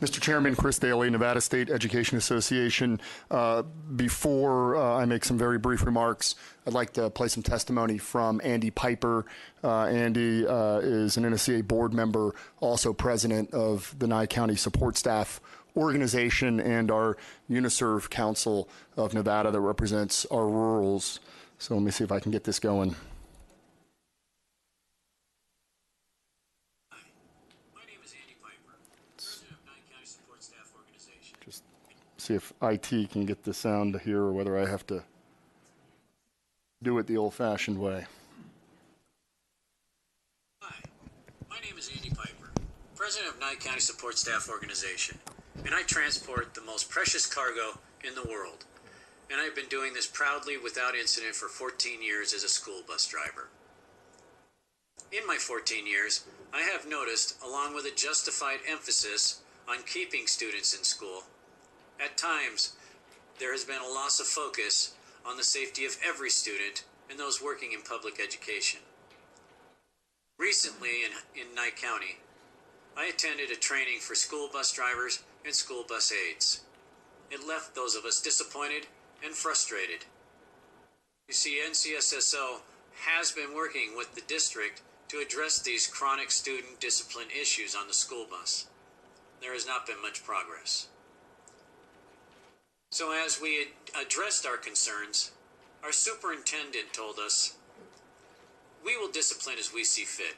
Mr. Chairman, Chris Daly, Nevada State Education Association. Before I make some very brief remarks, I'd like to play some testimony from Andy Piper. Andy is an NSEA board member, also president of the Nye County Support Staff Organization and our UNISERV Council of Nevada that represents our rurals. So let me see if I can get this going. See if IT can get the sound to hear or whether I have to do it the old-fashioned way. Hi, my name is Andy Piper, President of Nye County Support Staff Organization, and I transport the most precious cargo in the world. And I've been doing this proudly without incident for 14 years as a school bus driver. In my 14 years, I have noticed, along with a justified emphasis on keeping students in school, at times, there has been a loss of focus on the safety of every student and those working in public education. Recently in Nye County, I attended a training for school bus drivers and school bus aides. It left those of us disappointed and frustrated. You see, NCSSO has been working with the district to address these chronic student discipline issues on the school bus. There has not been much progress. So as we addressed our concerns, our superintendent told us, "We will discipline as we see fit.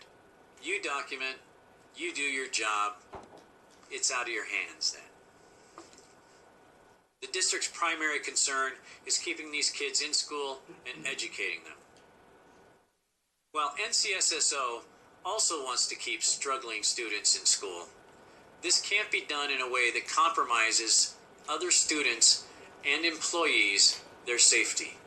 You document, you do your job, it's out of your hands then." The district's primary concern is keeping these kids in school and educating them. While NCSSO also wants to keep struggling students in school, this can't be done in a way that compromises other students and employees their safety.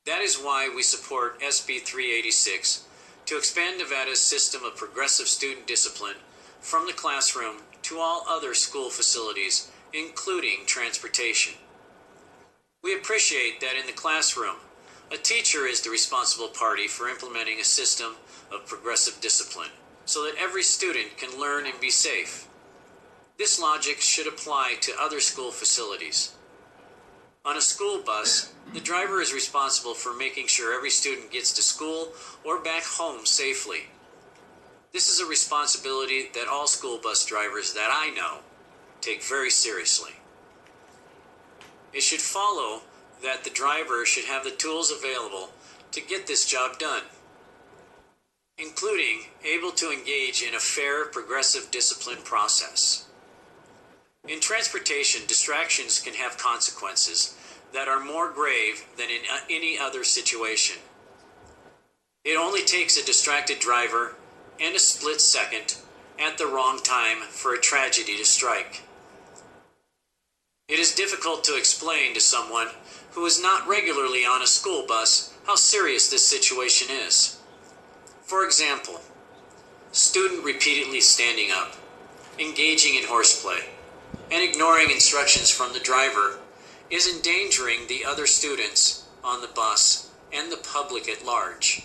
That is why we support SB386 to expand Nevada's system of progressive student discipline from the classroom to all other school facilities, including transportation. We appreciate that in the classroom, a teacher is the responsible party for implementing a system of progressive discipline so that every student can learn and be safe. This logic should apply to other school facilities. On a school bus, the driver is responsible for making sure every student gets to school or back home safely. This is a responsibility that all school bus drivers that I know take very seriously. It should follow that the driver should have the tools available to get this job done, including able to engage in a fair, progressive discipline process. In transportation, distractions can have consequences that are more grave than in any other situation. It only takes a distracted driver and a split second at the wrong time for a tragedy to strike. It is difficult to explain to someone who is not regularly on a school bus how serious this situation is. For example, student repeatedly standing up, engaging in horseplay, and ignoring instructions from the driver is endangering the other students on the bus and the public at large.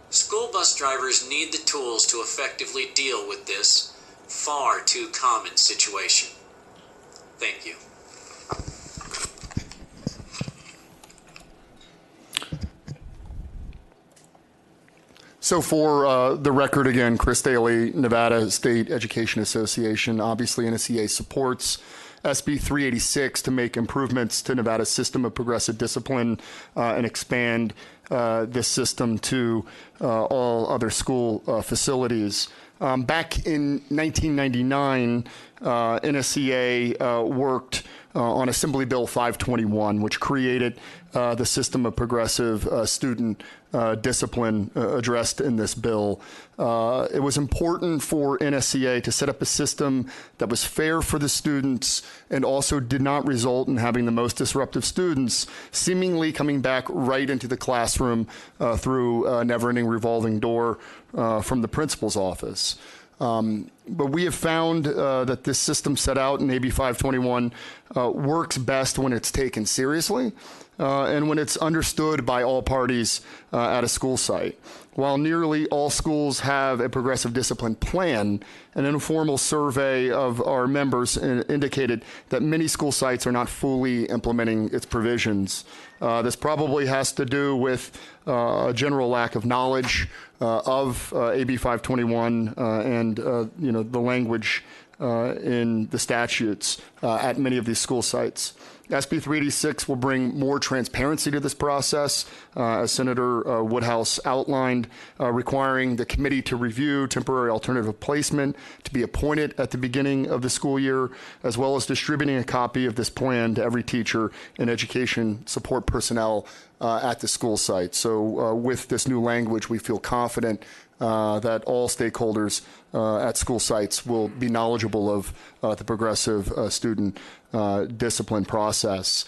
School bus drivers need the tools to effectively deal with this far too common situation. Thank you. So for the record again, Chris Daly, Nevada State Education Association, obviously NSEA supports SB 386 to make improvements to Nevada's system of progressive discipline and expand this system to all other school facilities. Back in 1999, NSEA worked on Assembly Bill 521, which created the system of progressive student discipline addressed in this bill. It was important for NSEA to set up a system that was fair for the students and also did not result in having the most disruptive students seemingly coming back right into the classroom through a never-ending revolving door from the principal's office. But we have found that this system set out in AB 521 works best when it's taken seriously and when it's understood by all parties at a school site. While nearly all schools have a progressive discipline plan, an informal survey of our members indicated that many school sites are not fully implementing its provisions. This probably has to do with a general lack of knowledge of AB 521 and the language in the statutes at many of these school sites. SB 386 will bring more transparency to this process, as Senator Woodhouse outlined, requiring the committee to review temporary alternative placement to be appointed at the beginning of the school year, as well as distributing a copy of this plan to every teacher and education support personnel at the school site. So with this new language, we feel confident that all stakeholders at school sites will be knowledgeable of the progressive student discipline process.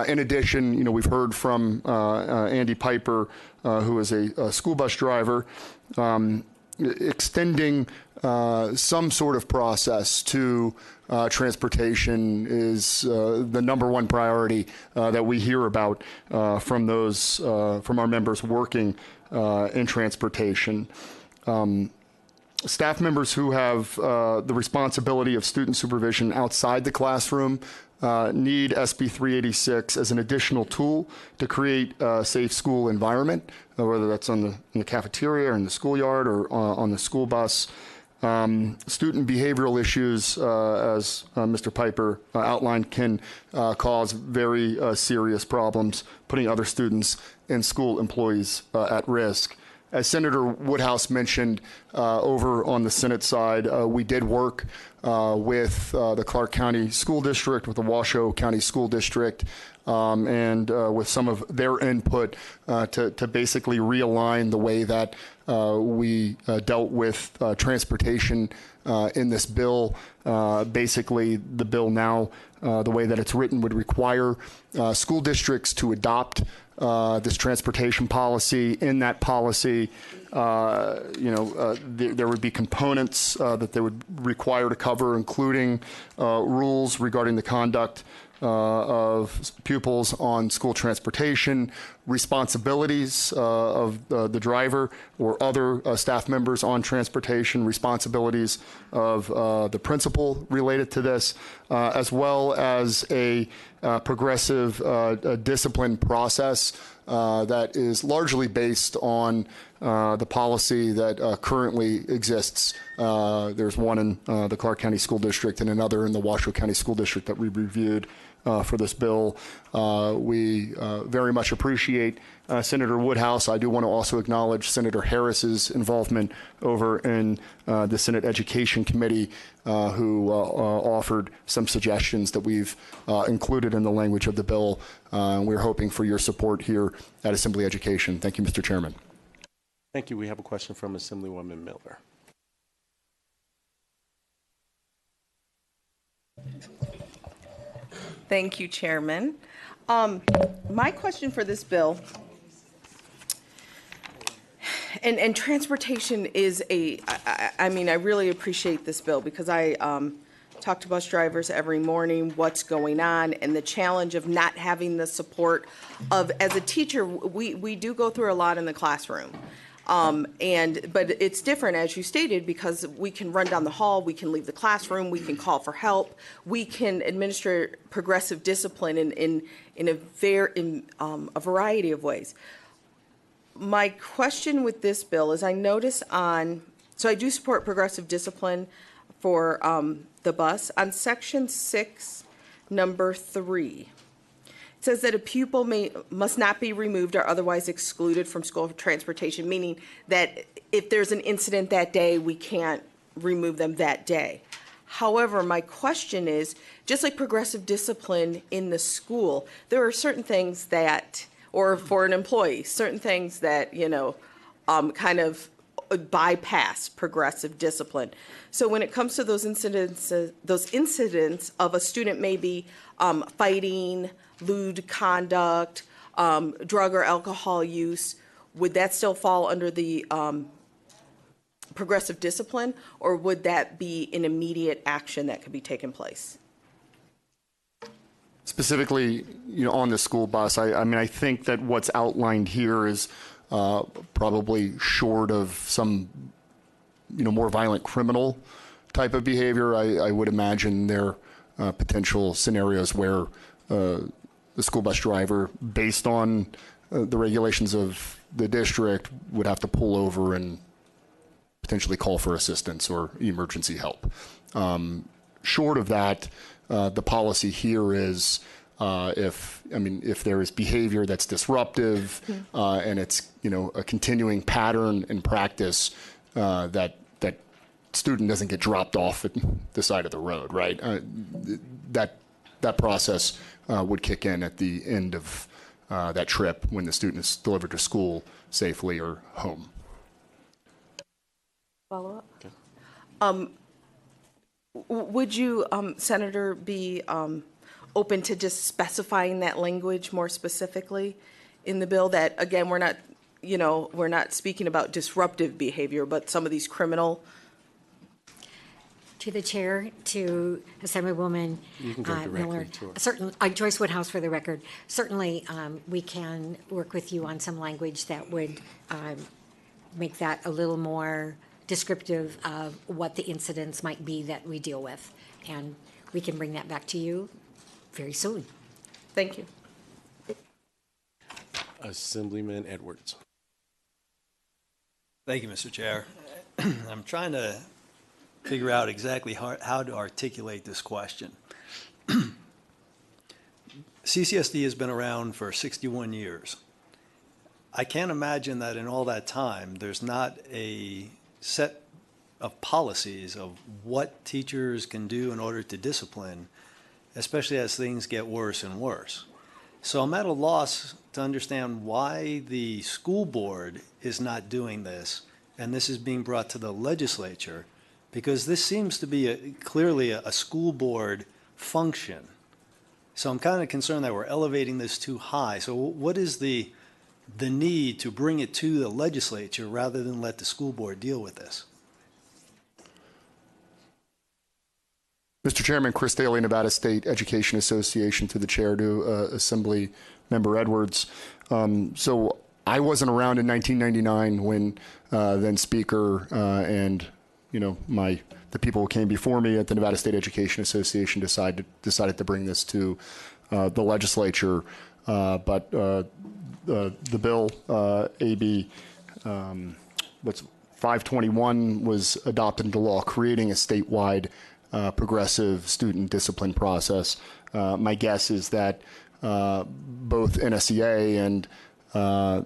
In addition, we've heard from Andy Piper, who is a school bus driver, extending some sort of process to transportation is the #1 priority that we hear about from our members working in transportation. Staff members who have the responsibility of student supervision outside the classroom need SB 386 as an additional tool to create a safe school environment, whether that's in the cafeteria or in the schoolyard or on the school bus. Student behavioral issues, as Mr. Piper outlined, can cause very serious problems, putting other students and school employees at risk. As Senator Woodhouse mentioned, over on the Senate side, we did work with the Clark County School District, with the Washoe County School District, and with some of their input to basically realign the way that we dealt with transportation in this bill. Basically, the bill now, the way that it's written, would require school districts to adopt this transportation policy. In that policy, there would be components that they would require to cover, including rules regarding the conduct of pupils on school transportation, responsibilities of the driver or other staff members on transportation, responsibilities of the principal related to this, as well as a progressive discipline process that is largely based on the policy that currently exists. There's one in the Clark County School District and another in the Washoe County School District that we reviewed for this bill. We very much appreciate Senator Woodhouse. I do want to also acknowledge Senator Harris's involvement over in the Senate Education Committee, who offered some suggestions that we've included in the language of the bill. We're hoping for your support here at Assembly Education. Thank you, Mr. Chairman. Thank you. We have a question from Assemblywoman Miller. Thank you, Chairman. My question for this bill, and transportation is I really appreciate this bill because I talk to bus drivers every morning, what's going on, and the challenge of not having the support of, as a teacher, we do go through a lot in the classroom. But it's different, as you stated, because we can run down the hall, we can leave the classroom, we can call for help, we can administer progressive discipline in a variety of ways. My question with this bill is, I notice so I do support progressive discipline for the bus. On section 6, number 3. It says that a pupil must not be removed or otherwise excluded from school transportation, meaning that if there's an incident that day, we can't remove them that day. However, my question is, just like progressive discipline in the school, there are certain things that, or for an employee, certain things that, kind of bypass progressive discipline. So when it comes to those incidents of a student maybe fighting, lewd conduct, drug or alcohol use, would that still fall under the progressive discipline, or would that be an immediate action that could be taken place? Specifically, on the school bus, I mean, I think that what's outlined here is probably short of some, more violent criminal type of behavior. I would imagine there are potential scenarios where the school bus driver, based on the regulations of the district, would have to pull over and potentially call for assistance or emergency help. Short of that, the policy here is if there is behavior that's disruptive and it's a continuing pattern and practice, that student doesn't get dropped off at the side of the road, right? That process would kick in at the end of that trip when the student is delivered to school safely or home. Follow up? Okay. Would you, Senator, be open to just specifying that language more specifically in the bill? That, again, we're not speaking about disruptive behavior, but some of these criminal. To the chair, to Assemblywoman You can go directly Miller. to her. Joyce Woodhouse, for the record. Certainly, we can work with you on some language that would make that a little more descriptive of what the incidents might be that we deal with. And we can bring that back to you very soon. Thank you. Assemblyman Edwards. Thank you, Mr. Chair. I'm trying to figure out exactly how to articulate this question. CCSD has been around for 61 years. I can't imagine that in all that time, there's not a set of policies of what teachers can do in order to discipline, especially as things get worse and worse. So I'm at a loss to understand why the school board is not doing this, and this is being brought to the legislature, because this seems to be clearly a school board function. So I'm kind of concerned that we're elevating this too high. So what is the need to bring it to the legislature rather than let the school board deal with this? Mr. Chairman, Chris Daly, Nevada State Education Association, to the chair, to Assembly Member Edwards. So I wasn't around in 1999 when then Speaker and the people who came before me at the Nevada State Education Association decided to bring this to the legislature. But the bill, AB 521, was adopted into law, creating a statewide progressive student discipline process. My guess is that both NSEA and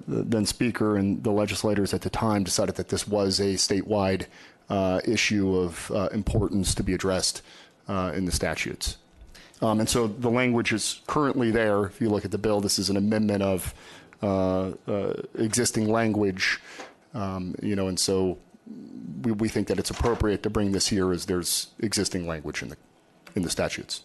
then Speaker and the legislators at the time decided that this was a statewide issue of importance to be addressed in the statutes. And so the language is currently there. If you look at the bill, this is an amendment of existing language, and so we think that it's appropriate to bring this here as there's existing language in the statutes.